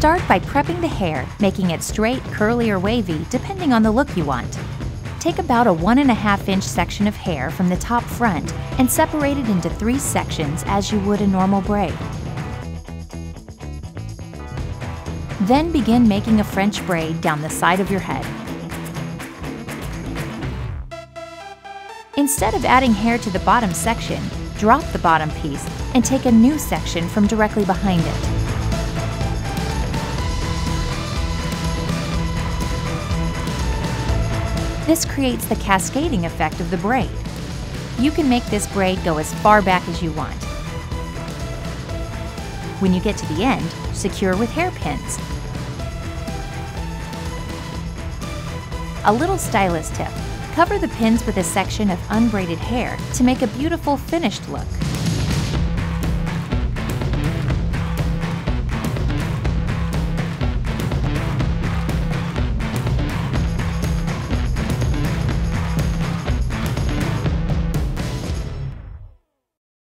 Start by prepping the hair, making it straight, curly, or wavy, depending on the look you want. Take about a 1.5-inch section of hair from the top front and separate it into 3 sections as you would a normal braid. Then begin making a French braid down the side of your head. Instead of adding hair to the bottom section, drop the bottom piece and take a new section from directly behind it. This creates the cascading effect of the braid. You can make this braid go as far back as you want. When you get to the end, secure with hairpins. A little stylist tip: cover the pins with a section of unbraided hair to make a beautiful finished look.